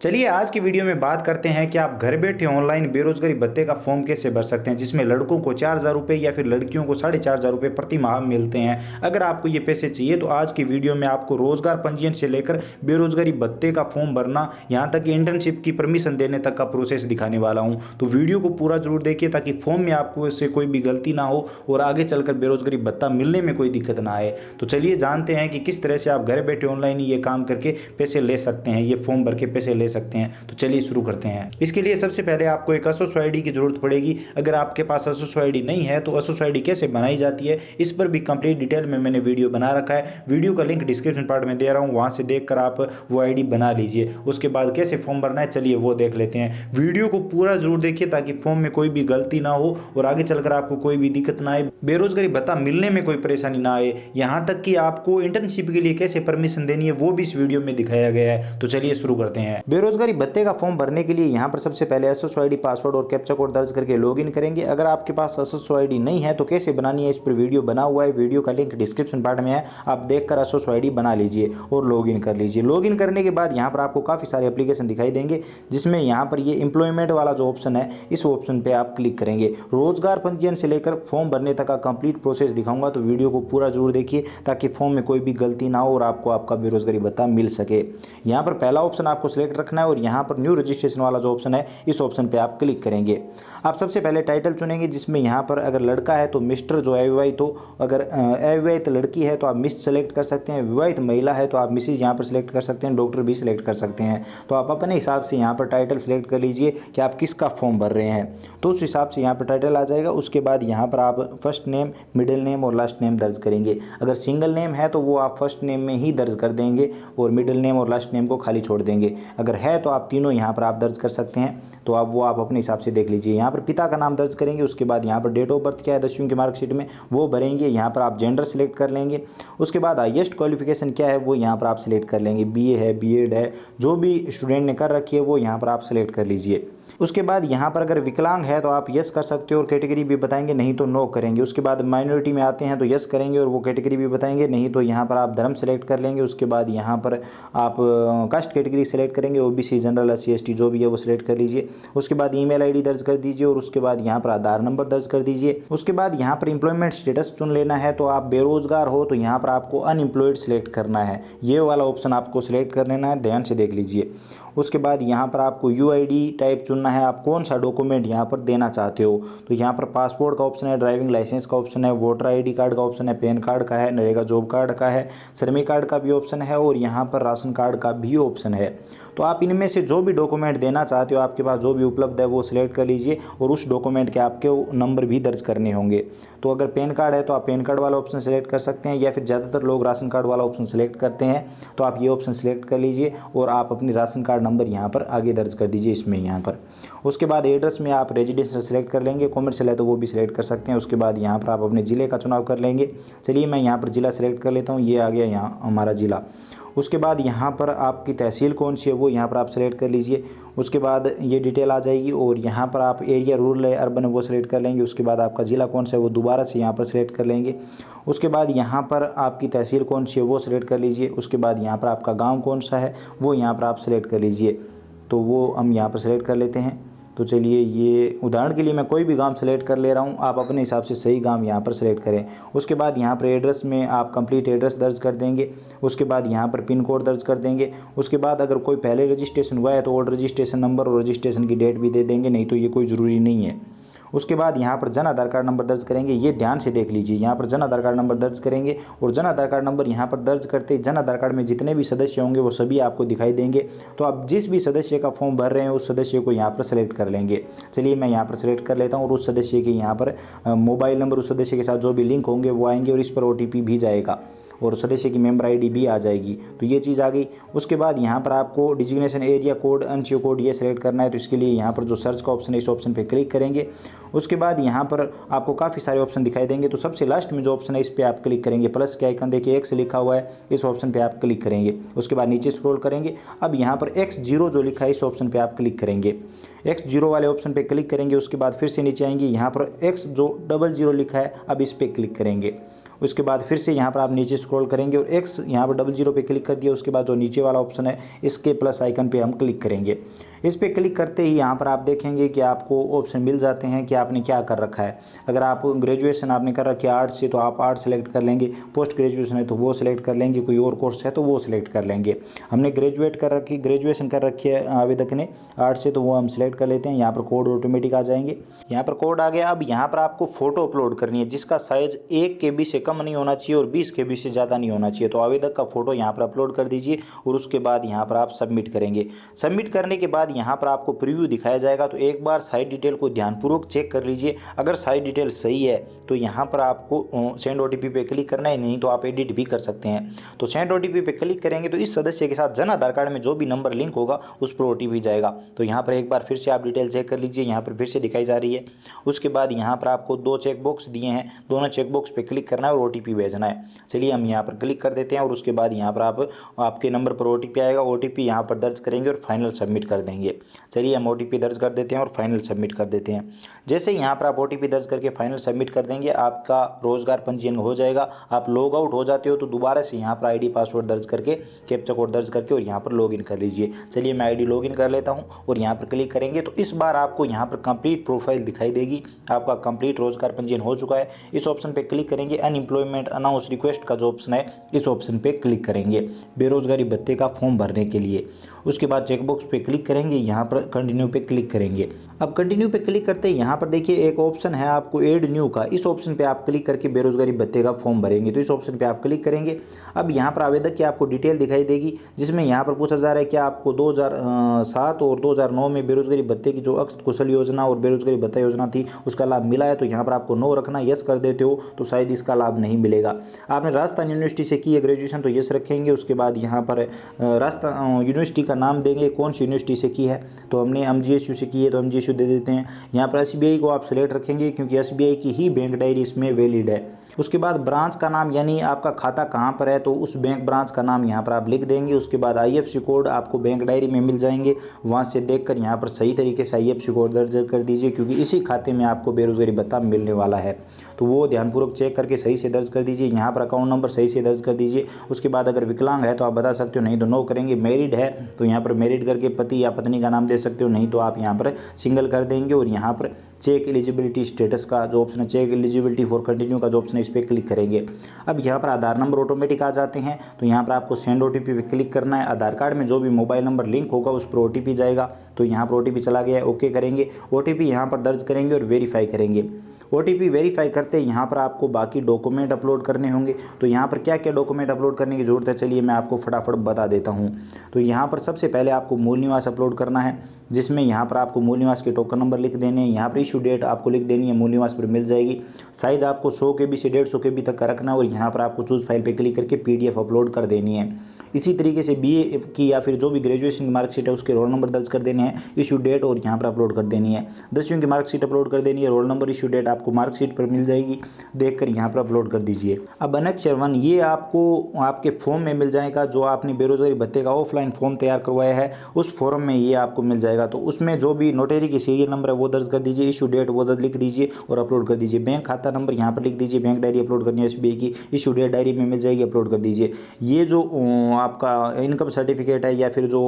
चलिए आज की वीडियो में बात करते हैं कि आप घर बैठे ऑनलाइन बेरोजगारी भत्ते का फॉर्म कैसे भर सकते हैं, जिसमें लड़कों को 4,000 रुपये या फिर लड़कियों को 4,500 रुपये प्रति माह मिलते हैं। अगर आपको ये पैसे चाहिए तो आज की वीडियो में आपको रोजगार पंजीयन से लेकर बेरोजगारी भत्ते का फॉर्म भरना, यहाँ तक कि इंटर्नशिप की परमिशन देने तक का प्रोसेस दिखाने वाला हूँ। तो वीडियो को पूरा जरूर देखिए ताकि फॉर्म में आपको इससे कोई भी गलती ना हो और आगे चलकर बेरोजगारी भत्ता मिलने में कोई दिक्कत ना आए। तो चलिए जानते हैं कि किस तरह से आप घर बैठे ऑनलाइन ये काम करके पैसे ले सकते हैं, ये फॉर्म भर के पैसे ले सकते हैं। तो चलिए शुरू करते हैं। इसके लिए सबसे पहले आपको एक एसोसो आईडी की जरूरत पड़ेगी। अगर आपके पास एसोसो आईडी नहीं है तो एसोसो आईडी कैसे बनाई जाती है इस पर भी कंप्लीट डिटेल में मैंने वीडियो बना रखा है। वीडियो का लिंक डिस्क्रिप्शन पार्ट में दे रहा हूँ, वहां से देखकर आप वो आईडी बना लीजिए। उसके बाद कैसे फॉर्म भरना है चलिए वो देख लेते हैं। वीडियो को पूरा जरूर देखिए ताकि फॉर्म में कोई भी गलती ना हो और आगे चलकर आपको कोई भी दिक्कत ना आए, बेरोजगारी भत्ता मिलने में कोई परेशानी ना आए। यहाँ तक कि आपको इंटर्नशिप के लिए कैसे परमिशन देनी है वो भी इस वीडियो में दिखाया गया है। तो चलिए शुरू करते हैं। बेरोजगारी भत्ते का फॉर्म भरने के लिए यहाँ पर सबसे पहले एसोसो आईडी पासवर्ड और कैप्चा कोड दर्ज करके लॉगिन करेंगे। अगर आपके पास एसोसो आईडी नहीं है तो कैसे बनानी है इस पर वीडियो बना हुआ है, वीडियो का लिंक डिस्क्रिप्शन पार्ट में है, आप देखकर एसोसो आईडी बना लीजिए और लॉगिन कर लीजिए। लॉगिन करने के बाद यहाँ पर आपको काफ़ी सारे एप्लीकेशन दिखाई देंगे, जिसमें यहाँ पर ये एम्प्लॉयमेंट वाला जो ऑप्शन है इस ऑप्शन पर आप क्लिक करेंगे। रोजगार पंजीयन से लेकर फॉर्म भरने तक का कंप्लीट प्रोसेस दिखाऊंगा, तो वीडियो को पूरा जरूर देखिए ताकि फॉर्म में कोई भी गलती ना हो और आपको आपका बेरोजगारी भत्ता मिल सके। यहाँ पर पहला ऑप्शन आपको सिलेक्ट रखना है और यहाँ पर न्यू रजिस्ट्रेशन वाला जो ऑप्शन है इस ऑप्शन पे आप क्लिक करेंगे। आप सबसे पहले टाइटल चुनेंगे, जिसमें यहाँ पर अगर लड़का है तो मिस्टर जो अविवाहित तो, अगर अविवाहित लड़की है तो आप मिस सेलेक्ट कर सकते हैं, विवाहित महिला है तो आप मिसिज यहाँ पर सिलेक्ट कर सकते हैं, डॉक्टर भी सिलेक्ट कर सकते हैं। तो आप अपने हिसाब से यहाँ पर टाइटल सिलेक्ट कर लीजिए कि आप किसका फॉर्म भर रहे हैं, तो उस हिसाब से यहाँ पर टाइटल आ जाएगा। उसके बाद यहाँ पर आप फर्स्ट नेम, मिडिल नेम और लास्ट नेम दर्ज करेंगे। अगर सिंगल नेम है तो वो आप फर्स्ट नेम में ही दर्ज कर देंगे और मिडिल नेम और लास्ट नेम को खाली छोड़ देंगे। अगर है तो आप तीनों यहाँ पर आप दर्ज कर सकते हैं, तो आप अपने हिसाब से देख लीजिए। यहाँ पर पिता का नाम दर्ज करेंगे, उसके बाद यहाँ पर डेट ऑफ बर्थ क्या है 10वीं की मार्कशीट में वो भरेंगे। यहाँ पर आप जेंडर सेलेक्ट कर लेंगे। उसके बाद हाईएस्ट क्वालिफिकेशन क्या है वो यहाँ पर आप सिलेक्ट कर लेंगे, बीए है, बीएड है, जो भी स्टूडेंट ने कर रखी है वो यहाँ पर आप सिलेक्ट कर लीजिए। उसके बाद यहाँ पर अगर विकलांग है तो आप यस कर सकते हो और कैटेगरी भी बताएंगे, नहीं तो नो करेंगे। उसके बाद माइनॉरिटी में आते हैं तो यस करेंगे और वो कैटेगरी भी बताएंगे, नहीं तो यहाँ पर आप धर्म सेलेक्ट कर लेंगे। उसके बाद यहाँ पर आप कास्ट कैटेगरी सेलेक्ट करेंगे, ओबीसी, जनरल, एससी, एसटी जो भी है वो सिलेक्ट कर लीजिए। उसके बाद ईमेल आईडी दर्ज कर दीजिए और उसके बाद यहाँ पर आधार नंबर दर्ज कर दीजिए। उसके बाद यहाँ पर एम्प्लॉयमेंट स्टेटस चुन लेना है, तो आप बेरोजगार हो तो यहाँ पर आपको अनएम्प्लॉयड सिलेक्ट करना है, ये वाला ऑप्शन आपको सिलेक्ट कर लेना है, ध्यान से देख लीजिए। उसके बाद यहाँ पर आपको यूआईडी टाइप चुनना है, आप कौन सा डॉक्यूमेंट यहाँ पर देना चाहते हो। तो यहाँ पर पासपोर्ट का ऑप्शन है, ड्राइविंग लाइसेंस का ऑप्शन है, वोटर आईडी कार्ड का ऑप्शन है, पैन कार्ड का है, नरेगा जॉब कार्ड का है, श्रमिक कार्ड का भी ऑप्शन है और यहाँ पर राशन कार्ड का भी ऑप्शन है। तो आप इनमें से जो भी डॉक्यूमेंट देना चाहते हो, आपके पास जो भी उपलब्ध है वो सिलेक्ट कर लीजिए और उस डॉक्यूमेंट के आपके नंबर भी दर्ज करने होंगे। तो अगर पैन कार्ड है तो आप पैन कार्ड वाला ऑप्शन सेलेक्ट कर सकते हैं, या फिर ज़्यादातर लोग राशन कार्ड वाला ऑप्शन सेलेक्ट करते हैं, तो आप ये ऑप्शन सेलेक्ट कर लीजिए और आप अपनी राशन कार्ड नंबर यहाँ पर आगे दर्ज कर दीजिए इसमें यहाँ पर। उसके बाद एड्रेस में आप रेजिडेंशियल सेलेक्ट कर लेंगे, कॉमर्शियल है तो वो भी सिलेक्ट कर सकते हैं। उसके बाद यहाँ पर आप अपने ज़िले का चुनाव कर लेंगे। चलिए मैं यहाँ पर ज़िला सेलेक्ट कर लेता हूँ, ये आ गया यहाँ हमारा ज़िला। उसके बाद यहाँ पर आपकी तहसील कौन सी है वो यहाँ पर आप सेलेक्ट कर लीजिए। उसके बाद ये डिटेल आ जाएगी और यहाँ पर आप एरिया रूरल है, अर्बन है वो सिलेक्ट कर लेंगे। उसके बाद आपका ज़िला कौन सा है वो दोबारा से यहाँ पर सिलेक्ट कर लेंगे। उसके बाद यहाँ पर आपकी तहसील कौन सी है वो सिलेक्ट कर लीजिए। उसके बाद यहाँ पर आपका गाँव कौन सा है वो यहाँ पर आप सिलेक्ट कर लीजिए, तो वो हम यहाँ पर सिलेक्ट कर लेते हैं। तो चलिए ये उदाहरण के लिए मैं कोई भी गांव सेलेक्ट कर ले रहा हूं, आप अपने हिसाब से सही गांव यहां पर सेलेक्ट करें। उसके बाद यहां पर एड्रेस में आप कंप्लीट एड्रेस दर्ज कर देंगे। उसके बाद यहां पर पिन कोड दर्ज कर देंगे। उसके बाद अगर कोई पहले रजिस्ट्रेशन हुआ है तो ओल्ड रजिस्ट्रेशन नंबर और रजिस्ट्रेशन की डेट भी दे देंगे, नहीं तो ये कोई ज़रूरी नहीं है। उसके बाद यहाँ पर जन आधार कार्ड नंबर दर्ज करेंगे, ये ध्यान से देख लीजिए। यहाँ पर जन आधार कार्ड नंबर दर्ज करेंगे और जन आधार कार्ड नंबर यहाँ पर दर्ज करते जन आधार कार्ड में जितने भी सदस्य होंगे वो सभी आपको दिखाई देंगे। तो आप जिस भी सदस्य का फॉर्म भर रहे हैं उस सदस्य को यहाँ पर सेलेक्ट कर लेंगे। चलिए मैं यहाँ पर सेलेक्ट कर लेता हूँ और उस सदस्य के यहाँ पर मोबाइल नंबर, उस सदस्य के साथ जो भी लिंक होंगे वो आएंगे और इस पर OTP भी जाएगा और सदस्य की मेंबर आईडी भी आ जाएगी। तो ये चीज़ आ गई। उसके बाद यहाँ पर आपको डिजिग्नेशन एरिया कोड, अनसीओ कोड ये सेलेक्ट करना है, तो इसके लिए यहाँ पर जो सर्च का ऑप्शन है इस ऑप्शन पे क्लिक करेंगे। उसके बाद यहाँ पर आपको काफ़ी सारे ऑप्शन दिखाई देंगे, तो सबसे लास्ट में जो ऑप्शन है इस पर आप क्लिक करेंगे, प्लस के आइकन देखिए X लिखा हुआ है, इस ऑप्शन पर आप क्लिक करेंगे। उसके बाद नीचे स्क्रॉल करेंगे, अब यहाँ पर X0 जो लिखा है इस ऑप्शन पर आप क्लिक करेंगे। X0 वाले ऑप्शन पे क्लिक करेंगे। उसके बाद फिर से नीचे आएंगे, यहाँ पर X जो 00 लिखा है अब इस पर क्लिक करेंगे। उसके बाद फिर से यहाँ पर आप नीचे स्क्रॉल करेंगे और एक्स यहाँ पर 00 पे क्लिक कर दिया। उसके बाद जो नीचे वाला ऑप्शन है इसके प्लस आइकन पे हम क्लिक करेंगे। इस पे क्लिक करते ही यहाँ पर आप देखेंगे कि आपको ऑप्शन मिल जाते हैं कि आपने क्या कर रखा है। अगर आप ग्रेजुएशन आपने कर रखी है आर्ट्स से तो आप आर्ट्स सेलेक्ट कर लेंगे, पोस्ट ग्रेजुएशन है तो वो सिलेक्ट कर लेंगे, कोई और कोर्स है तो वो सिलेक्ट कर लेंगे। हमने ग्रेजुएशन कर रखी है आवेदक ने आर्ट्स से तो वो हम सिलेक्ट कर लेते हैं। यहाँ पर कोड ऑटोमेटिक आ जाएंगे। यहाँ पर कोड आ गया। अब यहाँ पर आपको फोटो अपलोड करनी है जिसका साइज 1 KB से कम नहीं होना चाहिए और 20 KB से ज़्यादा नहीं होना चाहिए। तो आवेदक का फोटो यहाँ पर अपलोड कर दीजिए और उसके बाद यहाँ पर आप सबमिट करेंगे। सबमिट करने के बाद यहाँ पर आपको प्रीव्यू दिखाया जाएगा। तो एक बार सारी डिटेल को ध्यानपूर्वक चेक कर लीजिए। अगर सारी डिटेल सही है तो यहाँ पर आपको सेंड OTP पे क्लिक करना है, नहीं तो आप एडिट भी कर सकते हैं। तो सेंड OTP पे क्लिक करेंगे तो इस सदस्य के साथ जन आधार कार्ड में जो भी नंबर लिंक होगा उस पर OTP जाएगा। तो यहाँ पर एक बार फिर से आप डिटेल चेक कर लीजिए। यहाँ पर फिर से दिखाई जा रही है। उसके बाद यहाँ पर आपको 2 चेक बॉक्स दिए हैं, दोनों चेक बॉक्स पे क्लिक करना है और OTP भेजना है। चलिए हम यहाँ पर क्लिक कर देते हैं और उसके बाद यहाँ पर आपके नंबर पर OTP आएगा। OTP यहाँ पर दर्ज करेंगे और फाइनल सबमिट कर देंगे। चलिए हम OTP दर्ज कर देते हैं और फाइनल सबमिट कर देते हैं। जैसे यहाँ पर आप OTP दर्ज करके फाइनल सबमिट कर देंगे आपका रोजगार पंजीयन हो जाएगा। आप लॉग आउट हो जाते हो तो दोबारा से यहाँ पर ID पासवर्ड दर्ज करके कैप्चा कोड दर्ज करके और यहाँ पर लॉगिन कर लीजिए। चलिए मैं ID लॉगिन कर लेता हूँ और यहाँ पर क्लिक करेंगे तो इस बार आपको यहाँ पर कंप्लीट प्रोफाइल दिखाई देगी। आपका कंप्लीट रोजगार पंजीयन हो चुका है। इस ऑप्शन पे क्लिक करेंगे। अनएम्प्लॉयमेंट अनाउंस रिक्वेस्ट का जो ऑप्शन है इस ऑप्शन पे क्लिक करेंगे बेरोजगारी भत्ते का फॉर्म भरने के लिए। उसके बाद चेकबॉक्स पे क्लिक करेंगे, यहाँ पर कंटिन्यू पे क्लिक करेंगे। अब कंटिन्यू पे क्लिक करते हैं यहाँ पर देखिए एक ऑप्शन है आपको ऐड न्यू का। इस ऑप्शन पे आप क्लिक करके बेरोजगारी भत्ते का फॉर्म भरेंगे। तो इस ऑप्शन पे आप क्लिक करेंगे। अब यहाँ पर आवेदक की आपको डिटेल दिखाई देगी जिसमें यहाँ पर पूछा जा रहा है कि आपको 2007 और 2009 में बेरोजगारी भत्ते की जो अक्ष कुशल योजना और बेरोजगारी भत्ता योजना थी उसका लाभ मिला है। तो यहाँ पर आपको नो रखना, यस कर देते हो तो शायद इसका लाभ नहीं मिलेगा। आपने राजस्थान यूनिवर्सिटी से की है ग्रेजुएशन तो यस रखेंगे। उसके बाद यहाँ पर राजस्थान यूनिवर्सिटी का नाम देंगे, कौन सी यूनिवर्सिटी से की है। तो हमने MGSU से की है तो MGSU दे देते हैं। यहाँ पर SBI को आप सिलेक्ट रखेंगे क्योंकि SBI की ही बैंक डायरी इसमें वैलिड है। उसके बाद ब्रांच का नाम यानी आपका खाता कहाँ पर है तो उस बैंक ब्रांच का नाम यहाँ पर आप लिख देंगे। उसके बाद IFSC कोड आपको बैंक डायरी में मिल जाएंगे, वहाँ से देखकर यहाँ पर सही तरीके से IFSC कोड दर्ज कर दीजिए क्योंकि इसी खाते में आपको बेरोजगारी भत्ता मिलने वाला है। तो वो ध्यानपूर्वक चेक करके सही से दर्ज कर दीजिए। यहाँ पर अकाउंट नंबर सही से दर्ज कर दीजिए। उसके बाद अगर विकलांग है तो आप बता सकते हो, नहीं तो नो करेंगे। मैरिड है तो यहाँ पर मैरिड करके पति या पत्नी का नाम दे सकते हो, नहीं तो आप यहाँ पर सिंगल कर देंगे। और यहाँ पर चेक एलिजिबिलिटी स्टेटस का जो ऑप्शन है, चेक एलिजिबिलिटी फॉर कंटिन्यू का जो ऑप्शन है इस पर क्लिक करेंगे। अब यहाँ पर आधार नंबर ऑटोमेटिक आ जाते हैं। तो यहाँ पर आपको सेंड OTP पे क्लिक करना है। आधार कार्ड में जो भी मोबाइल नंबर लिंक होगा उस पर OTP जाएगा। तो यहाँ पर OTP चला गया है, ओके करेंगे। OTP यहाँ पर दर्ज करेंगे और वेरीफाई करेंगे। OTP वेरीफाई करते यहाँ पर आपको बाकी डॉक्यूमेंट अपलोड करने होंगे। तो यहाँ पर क्या क्या डॉक्यूमेंट अपलोड करने की ज़रूरत है चलिए मैं आपको फटाफट बता देता हूँ। तो यहाँ पर सबसे पहले आपको मूल निवास अपलोड करना है जिसमें यहाँ पर आपको मूल निवास के टोकन नंबर लिख देने हैं। यहाँ पर इशू डेट आपको लिख देनी है, मूल निवास पर मिल जाएगी। साइज़ आपको 100 KB से 150 KB तक का रखना है और यहाँ पर आपको चूज़ फाइल पे क्लिक करके PDF अपलोड कर देनी है। इसी तरीके से BA की या फिर जो भी ग्रेजुएशन की मार्कशीट है उसके रोल नंबर दर्ज कर देने हैं, इशू डेट और यहाँ पर अपलोड कर देनी है। 10वीं की मार्कशीट अपलोड कर देनी है, रोल नंबर इशू डेट आपको मार्कशीट पर मिल जाएगी, देखकर यहाँ पर अपलोड कर दीजिए। अब अनेक्षर 1 ये आपको आपके फॉर्म में मिल जाएगा जो आपने बेरोजगारी भत्ते का ऑफलाइन फॉर्म तैयार करवाया है उस फॉर्म में ये आपको मिल जाएगा। तो उसमें जो भी नोटरी की सीरियल नंबर है वो दर्ज कर दीजिए, इशू डेट वो दर्ज लिख दीजिए और अपलोड कर दीजिए। बैंक खाता नंबर यहाँ पर लिख दीजिए, बैंक डायरी अपलोड करनी है SBI की, इशू डेट डायरी में मिल जाएगी, अपलोड कर दीजिए। ये जो आपका इनकम सर्टिफिकेट है या फिर जो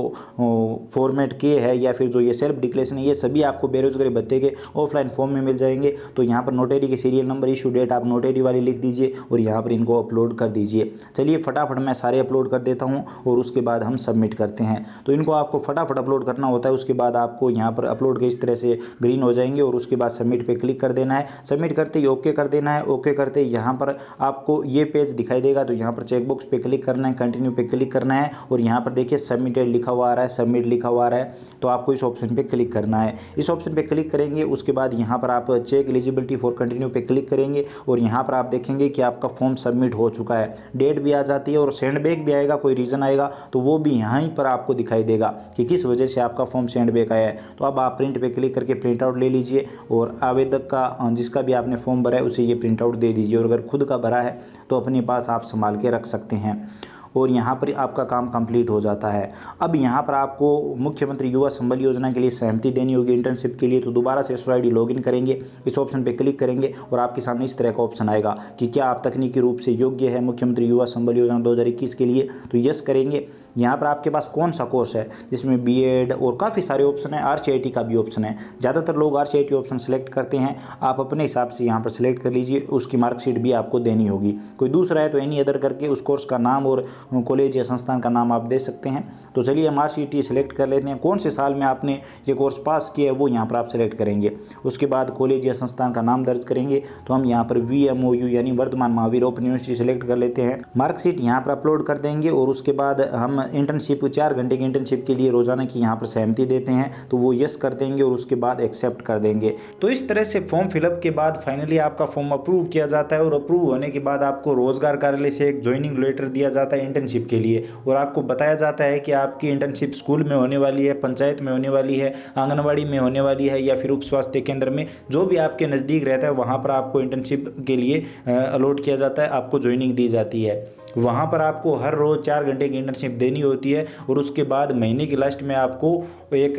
फॉर्मेट के है या फिर जो ये सेल्फ डिक्लेरेशन है ये सभी आपको बेरोजगारी भत्ते के ऑफलाइन फॉर्म में मिल जाएंगे। तो यहाँ पर नोटरी के सीरियल नंबर, इशू डेट आप नोटरी वाली लिख दीजिए और यहाँ पर इनको अपलोड कर दीजिए। चलिए फटाफट मैं सारे अपलोड कर देता हूँ और उसके बाद हम सबमिट करते हैं। तो इनको आपको फटाफट अपलोड करना होता है। उसके बाद आपको यहाँ पर अपलोड के इस तरह से ग्रीन हो जाएंगे और उसके बाद सबमिट पे क्लिक कर देना है। सबमिट करते ही ओके कर देना है। ओके करते ही यहाँ पर आपको ये पेज दिखाई देगा। तो यहाँ पर चेकबॉक्स पे क्लिक करना है, कंटिन्यू पे क्लिक करना है और यहाँ पर देखिए सबमिटेड लिखा हुआ आ रहा है, सबमिट लिखा हुआ आ रहा है। तो आपको इस ऑप्शन पे क्लिक करना है। इस ऑप्शन पे क्लिक करेंगे उसके बाद यहाँ पर आप चेक एलिजिबिलिटी फॉर कंटिन्यू पे क्लिक करेंगे और यहाँ पर आप देखेंगे कि आपका फॉर्म सबमिट हो चुका है। डेट भी आ जाती है और सेंड बैक भी आएगा, कोई रीज़न आएगा तो वो भी यहीं पर आपको दिखाई देगा कि किस वजह से आपका फॉर्म सेंड बैक आया है। तो अब आप प्रिंट पे क्लिक करके प्रिंट आउट ले लीजिए और आवेदक का जिसका भी आपने फॉर्म भरा है उसे ये प्रिंट आउट दे दीजिए और अगर खुद का भरा है तो अपने पास आप संभाल के रख सकते हैं। और यहाँ पर आपका काम कंप्लीट हो जाता है। अब यहाँ पर आपको मुख्यमंत्री युवा संबल योजना के लिए सहमति देनी होगी इंटर्नशिप के लिए। तो दोबारा से SOID लॉगिन करेंगे, इस ऑप्शन पर क्लिक करेंगे और आपके सामने इस तरह का ऑप्शन आएगा कि क्या आप तकनीकी रूप से योग्य है मुख्यमंत्री युवा संबल योजना 2021 के लिए। तो यस करेंगे। यहाँ पर आपके पास कौन सा कोर्स है, जिसमें BEd और काफ़ी सारे ऑप्शन है, RCIT का भी ऑप्शन है। ज़्यादातर लोग RCIT ऑप्शन सेलेक्ट करते हैं, आप अपने हिसाब से यहाँ पर सेलेक्ट कर लीजिए। उसकी मार्कशीट भी आपको देनी होगी। कोई दूसरा है तो एनी अदर करके उस कोर्स का नाम और कॉलेज या संस्थान का नाम आप दे सकते हैं। तो चलिए हम RCIT सेलेक्ट कर लेते हैं। कौन से साल में आपने ये कोर्स पास किया है वो यहाँ पर आप सेलेक्ट करेंगे। उसके बाद कॉलेज या संस्थान का नाम दर्ज करेंगे। तो हम यहाँ पर VMOU यानी Vardhaman Mahavir open university select कर लेते हैं। मार्कशीट यहाँ पर अपलोड कर देंगे और उसके बाद हम इंटर्नशिप 4 घंटे की इंटर्नशिप के लिए रोजाना की यहाँ पर सहमति देते हैं। तो वो यस कर देंगे और उसके बाद एक्सेप्ट कर देंगे। तो इस तरह से फॉर्म फिलअप के बाद फाइनली आपका फॉर्म अप्रूव किया जाता है और अप्रूव होने के बाद आपको रोजगार कार्यालय से एक ज्वाइनिंग लेटर दिया जाता है इंटर्नशिप के लिए। और आपको बताया जाता है कि आपकी इंटर्नशिप स्कूल में होने वाली है, पंचायत में होने वाली है, आंगनबाड़ी में होने वाली है या फिर उप स्वास्थ्य केंद्र में, जो भी आपके नज़दीक रहता है वहाँ पर आपको इंटर्नशिप के लिए अलॉट किया जाता है, आपको ज्वाइनिंग दी जाती है। वहाँ पर आपको हर रोज़ 4 घंटे की इंटर्नशिप देनी होती है और उसके बाद महीने की लास्ट में आपको एक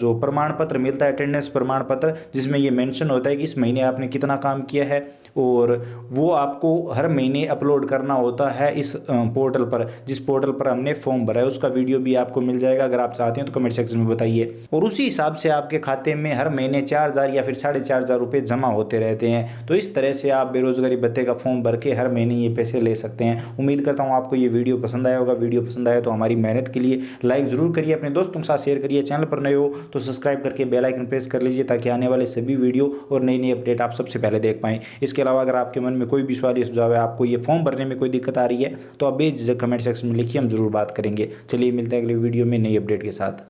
जो प्रमाण पत्र मिलता है, अटेंडेंस प्रमाण पत्र, जिसमें ये मेंशन होता है कि इस महीने आपने कितना काम किया है और वो आपको हर महीने अपलोड करना होता है इस पोर्टल पर, जिस पोर्टल पर हमने फॉर्म भरा है। उसका वीडियो भी आपको मिल जाएगा, अगर आप चाहते हैं तो कमेंट सेक्शन में बताइए। और उसी हिसाब से आपके खाते में हर महीने 4000 या फिर 4500 रुपये जमा होते रहते हैं। तो इस तरह से आप बेरोजगारी भत्ते का फॉर्म भर के हर महीने ये पैसे ले सकते हैं। उम्मीद करता हूँ आपको ये वीडियो पसंद आया होगा। वीडियो पसंद आया तो हमारी मेहनत के लिए लाइक ज़रूर करिए, अपने दोस्तों के साथ शेयर करिए। चैनल पर नए हो तो सब्सक्राइब करके बेल आइकन प्रेस कर लीजिए ताकि आने वाले सभी वीडियो और नई नई अपडेट आप सबसे पहले देख पाएँ। इसके अलावा अगर आपके मन में कोई भी सवाल या सुझाव है, आपको ये फॉर्म भरने में कोई दिक्कत आ रही है, तो आप बेझिझक कमेंट सेक्शन में लिखिए, हम जरूर बात करेंगे। चलिए मिलते हैं अगले वीडियो में नई अपडेट के साथ।